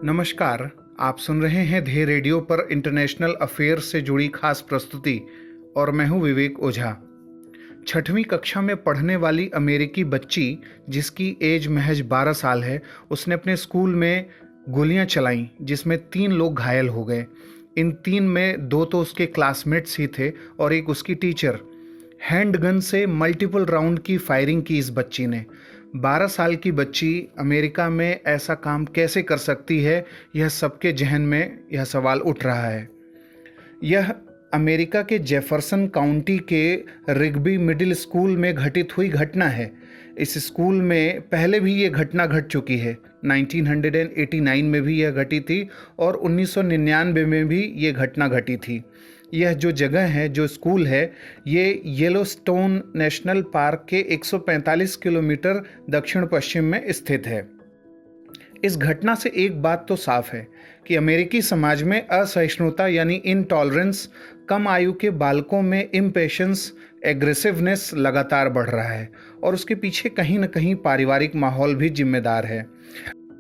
नमस्कार। आप सुन रहे हैं धे रेडियो पर इंटरनेशनल अफेयर्स से जुड़ी खास प्रस्तुति और मैं हूं विवेक ओझा। 6वीं कक्षा में पढ़ने वाली अमेरिकी बच्ची जिसकी एज महज 12 साल है, उसने अपने स्कूल में गोलियां चलाईं जिसमें 3 लोग घायल हो गए। इन 3 में 2 तो उसके क्लासमेट्स ही थे और एक उसकी टीचर। हैंडगन से मल्टीपल राउंड की फायरिंग की इस बच्ची ने। 12 साल की बच्ची अमेरिका में ऐसा काम कैसे कर सकती है, यह सबके जहन में यह सवाल उठ रहा है। यह अमेरिका के जेफरसन काउंटी के रिग्बी मिडिल स्कूल में घटित हुई घटना है। इस स्कूल में पहले भी ये घटना घट चुकी है। 1989 में भी यह घटी थी और 1999 में भी ये घटना घटी थी। यह जो जगह है, जो स्कूल है, ये येलोस्टोन नेशनल पार्क के 145 किलोमीटर दक्षिण पश्चिम में स्थित है। इस घटना से एक बात तो साफ है कि अमेरिकी समाज में असहिष्णुता यानी इनटॉलरेंस, कम आयु के बालकों में इम्पेशेंस, एग्रेसिवनेस लगातार बढ़ रहा है और उसके पीछे कहीं न कहीं पारिवारिक माहौल भी जिम्मेदार है।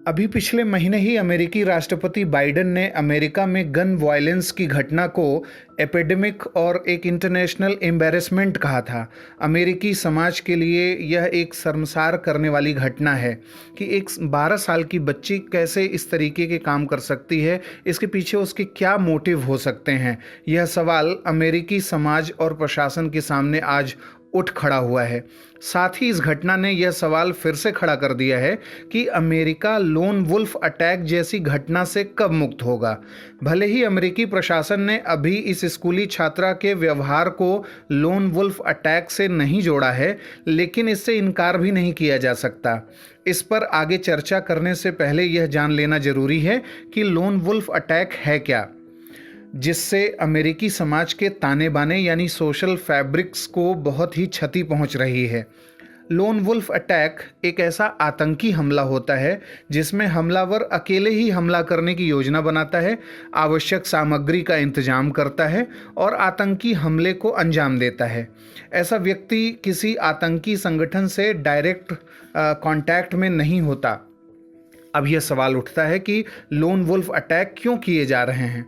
अभी पिछले महीने ही अमेरिकी राष्ट्रपति बाइडेन ने अमेरिका में गन वायलेंस की घटना को एपिडेमिक और एक इंटरनेशनल एम्बैरेसमेंट कहा था। अमेरिकी समाज के लिए यह एक शर्मसार करने वाली घटना है कि एक 12 साल की बच्ची कैसे इस तरीके के काम कर सकती है, इसके पीछे उसके क्या मोटिव हो सकते हैं। यह सवाल अमेरिकी समाज और प्रशासन के सामने आज उठ खड़ा हुआ है। साथ ही इस घटना ने यह सवाल फिर से खड़ा कर दिया है कि अमेरिका लोन वुल्फ अटैक जैसी घटना से कब मुक्त होगा। भले ही अमेरिकी प्रशासन ने अभी इस स्कूली छात्रा के व्यवहार को लोन वुल्फ अटैक से नहीं जोड़ा है, लेकिन इससे इनकार भी नहीं किया जा सकता। इस पर आगे चर्चा करने से पहले यह जान लेना जरूरी है कि लोन वुल्फ अटैक है क्या, जिससे अमेरिकी समाज के ताने बाने यानी सोशल फैब्रिक्स को बहुत ही क्षति पहुंच रही है। लोन वुल्फ अटैक एक ऐसा आतंकी हमला होता है जिसमें हमलावर अकेले ही हमला करने की योजना बनाता है, आवश्यक सामग्री का इंतजाम करता है और आतंकी हमले को अंजाम देता है। ऐसा व्यक्ति किसी आतंकी संगठन से डायरेक्ट कांटेक्ट में नहीं होता। अब यह सवाल उठता है कि लोन वुल्फ अटैक क्यों किए जा रहे हैं।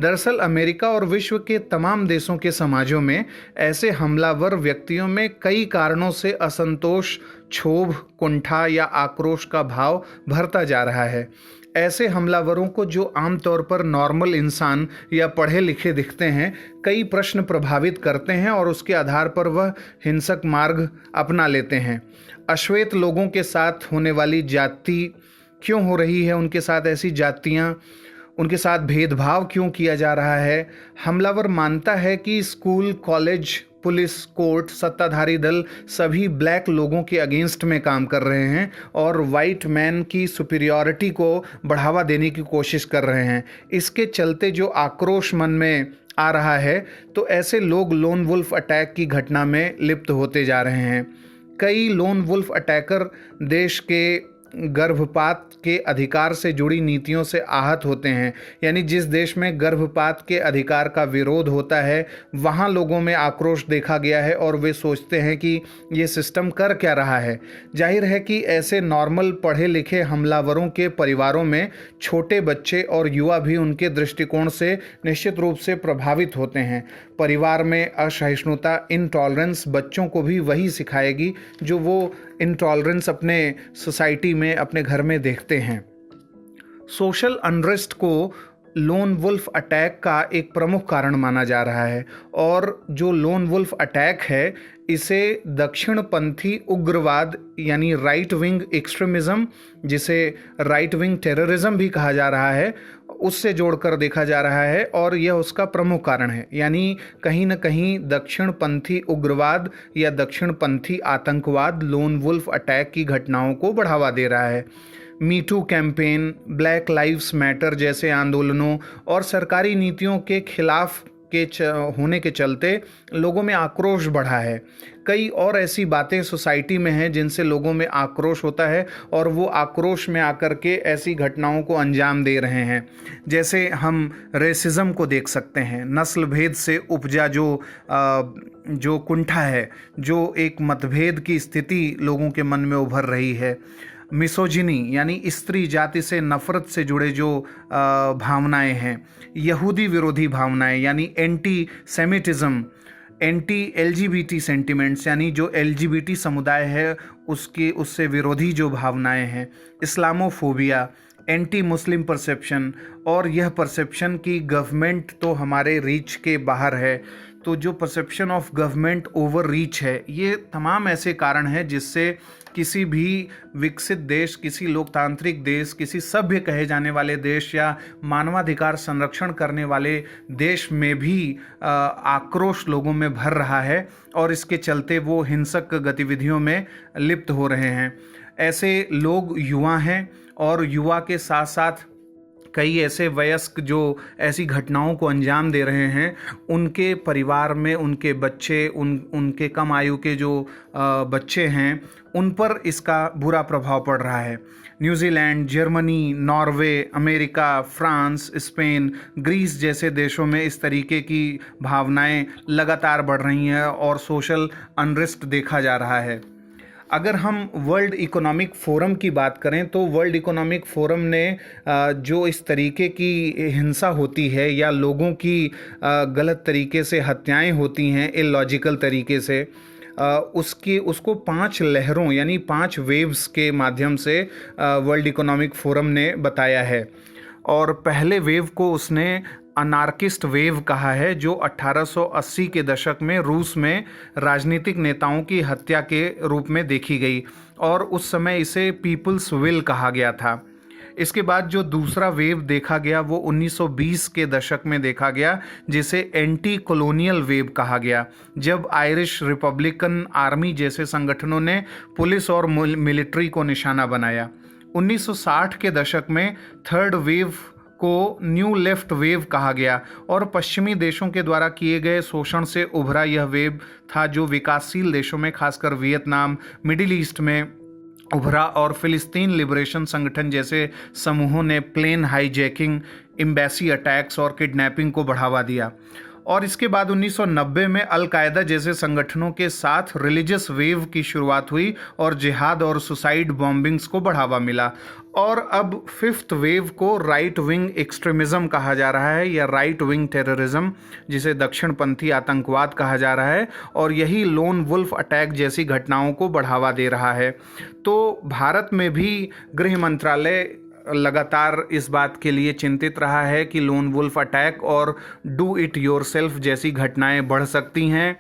दरअसल अमेरिका और विश्व के तमाम देशों के समाजों में ऐसे हमलावर व्यक्तियों में कई कारणों से असंतोष, क्षोभ, कुंठा या आक्रोश का भाव भरता जा रहा है। ऐसे हमलावरों को, जो आमतौर पर नॉर्मल इंसान या पढ़े लिखे दिखते हैं, कई प्रश्न प्रभावित करते हैं और उसके आधार पर वह हिंसक मार्ग अपना लेते हैं। अश्वेत लोगों के साथ होने वाली जाति क्यों हो रही है, उनके साथ ऐसी जातियाँ, उनके साथ भेदभाव क्यों किया जा रहा है। हमलावर मानता है कि स्कूल, कॉलेज, पुलिस, कोर्ट, सत्ताधारी दल सभी ब्लैक लोगों के अगेंस्ट में काम कर रहे हैं और वाइट मैन की सुपीरियॉरिटी को बढ़ावा देने की कोशिश कर रहे हैं। इसके चलते जो आक्रोश मन में आ रहा है, तो ऐसे लोग लोन वुल्फ अटैक की घटना में लिप्त होते जा रहे हैं। कई लोन वुल्फ अटैकर देश के गर्भपात के अधिकार से जुड़ी नीतियों से आहत होते हैं। यानी जिस देश में गर्भपात के अधिकार का विरोध होता है, वहाँ लोगों में आक्रोश देखा गया है और वे सोचते हैं कि ये सिस्टम कर क्या रहा है। जाहिर है कि ऐसे नॉर्मल पढ़े लिखे हमलावरों के परिवारों में छोटे बच्चे और युवा भी उनके दृष्टिकोण से निश्चित रूप से प्रभावित होते हैं। परिवार में असहिष्णुता, इनटॉलरेंस बच्चों को भी वही सिखाएगी जो वो इनटॉलरेंस अपने सोसाइटी में, अपने घर में देखते हैं। सोशल अनरेस्ट को लोन वुल्फ अटैक का एक प्रमुख कारण माना जा रहा है और जो लोन वुल्फ अटैक है, इसे दक्षिणपंथी उग्रवाद यानी राइट विंग एक्सट्रीमिज्म, जिसे राइट विंग टेररिज्म भी कहा जा रहा है, उससे जोड़कर देखा जा रहा है और यह उसका प्रमुख कारण है। यानी कहीं न कहीं दक्षिणपंथी उग्रवाद या दक्षिणपंथी आतंकवाद लोन वुल्फ अटैक की घटनाओं को बढ़ावा दे रहा है। Me too campaign, black lives matter जैसे आंदोलनों और सरकारी नीतियों के खिलाफ होने के चलते लोगों में आक्रोश बढ़ा है। कई और ऐसी बातें सोसाइटी में हैं जिनसे लोगों में आक्रोश होता है और वो आक्रोश में आकर के ऐसी घटनाओं को अंजाम दे रहे हैं। जैसे हम रेसिज्म को देख सकते हैं, नस्ल भेद से उपजा जो कुंठा है, जो एक मतभेद की स्थिति लोगों के मन में उभर रही है। मिसोजिनी यानी स्त्री जाति से नफरत से जुड़े जो भावनाएं हैं, यहूदी विरोधी भावनाएं यानी anti Semitism, anti LGBT sentiments यानी जो एलजीबीटी समुदाय है उससे विरोधी जो भावनाएं हैं, इस्लामोफोबिया, एंटी मुस्लिम परसेप्शन, और यह परसेप्शन कि गवर्नमेंट तो हमारे रीच के बाहर है, तो जो perception of government over reach है, ये तमाम ऐसे कारण हैं जिससे किसी भी विकसित देश, किसी लोकतांत्रिक देश, किसी सभ्य कहे जाने वाले देश या मानवाधिकार संरक्षण करने वाले देश में भी आक्रोश लोगों में भर रहा है और इसके चलते वो हिंसक गतिविधियों में लिप्त हो रहे हैं। ऐसे लोग युवा हैं और युवा के साथ साथ कई ऐसे वयस्क जो ऐसी घटनाओं को अंजाम दे रहे हैं, उनके परिवार में उनके बच्चे, उनके कम आयु के जो बच्चे हैं, उन पर इसका बुरा प्रभाव पड़ रहा है। New Zealand, Germany, Norway, America, France, Spain, Greece जैसे देशों में इस तरीके की भावनाएं लगातार बढ़ रही हैं और सोशल अनरेस्ट देखा जा रहा है। अगर हम वर्ल्ड इकोनॉमिक फोरम की बात करें तो वर्ल्ड इकोनॉमिक फोरम ने जो इस तरीके की हिंसा होती है या लोगों की गलत तरीके से हत्याएं होती हैं इलॉजिकल तरीके से, उसको 5 लहरों यानी 5 वेव्स के माध्यम से वर्ल्ड इकोनॉमिक फोरम ने बताया है। और पहले वेव को उसने अनार्किस्ट वेव कहा है, जो 1880 के दशक में रूस में राजनीतिक नेताओं की हत्या के रूप में देखी गई और उस समय इसे पीपल्स विल कहा गया था। इसके बाद जो दूसरा वेव देखा गया वो 1920 के दशक में देखा गया, जिसे एंटी कॉलोनियल वेव कहा गया, जब आयरिश रिपब्लिकन आर्मी जैसे संगठनों ने पुलिस और मिलिट्री को निशाना बनाया। 1960 के दशक में थर्ड वेव को न्यू लेफ्ट वेव कहा गया और पश्चिमी देशों के द्वारा किए गए शोषण से उभरा यह वेव था, जो विकासशील देशों में खासकर वियतनाम, मिडिल ईस्ट में उभरा और फिलिस्तीन लिबरेशन संगठन जैसे समूहों ने प्लेन हाईजैकिंग, एम्बेसी अटैक्स और किडनैपिंग को बढ़ावा दिया। और इसके बाद 1990 में अल कायदा जैसे संगठनों के साथ रिलीजियस वेव की शुरुआत हुई और जिहाद और सुसाइड बॉम्बिंग्स को बढ़ावा मिला। और अब 5th वेव को राइट विंग एक्सट्रीमिज्म कहा जा रहा है या राइट विंग टेररिज्म, जिसे दक्षिणपंथी आतंकवाद कहा जा रहा है, और यही लोन वुल्फ अटैक जैसी घटनाओं को बढ़ावा दे रहा है। तो भारत में भी गृह मंत्रालय लगातार इस बात के लिए चिंतित रहा है कि लोन वुल्फ अटैक और डू इट योरसेल्फ जैसी घटनाएं बढ़ सकती हैं।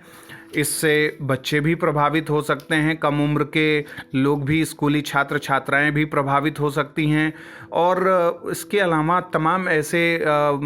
इससे बच्चे भी प्रभावित हो सकते हैं, कम उम्र के लोग भी, स्कूली छात्र छात्राएं भी प्रभावित हो सकती हैं। और इसके अलावा तमाम ऐसे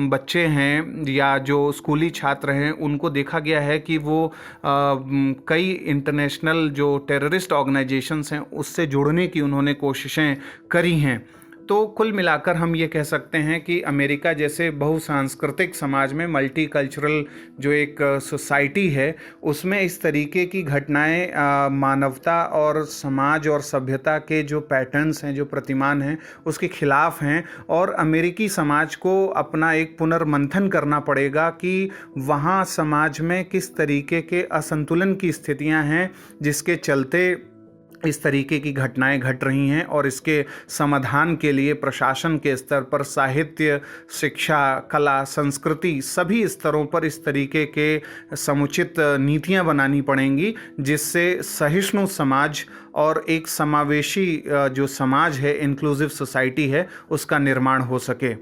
बच्चे हैं या जो स्कूली छात्र हैं, उनको देखा गया है कि वो कई इंटरनेशनल जो टेररिस्ट ऑर्गेनाइजेशंस हैं उससे जुड़ने की उन्होंने कोशिशें करी हैं। तो कुल मिलाकर हम ये कह सकते हैं कि अमेरिका जैसे बहुसांस्कृतिक समाज में, मल्टी कल्चरल जो एक सोसाइटी है, उसमें इस तरीके की घटनाएं मानवता और समाज और सभ्यता के जो पैटर्न्स हैं, जो प्रतिमान हैं, उसके खिलाफ हैं। और अमेरिकी समाज को अपना एक पुनर्मंथन करना पड़ेगा कि वहाँ समाज में किस तरीके के असंतुलन की स्थितियाँ हैं जिसके चलते इस तरीके की घटनाएं घट रही हैं, और इसके समाधान के लिए प्रशासन के स्तर पर, साहित्य, शिक्षा, कला, संस्कृति, सभी स्तरों पर इस तरीके के समुचित नीतियां बनानी पड़ेंगी जिससे सहिष्णु समाज और एक समावेशी जो समाज है, इंक्लूसिव सोसाइटी है, उसका निर्माण हो सके।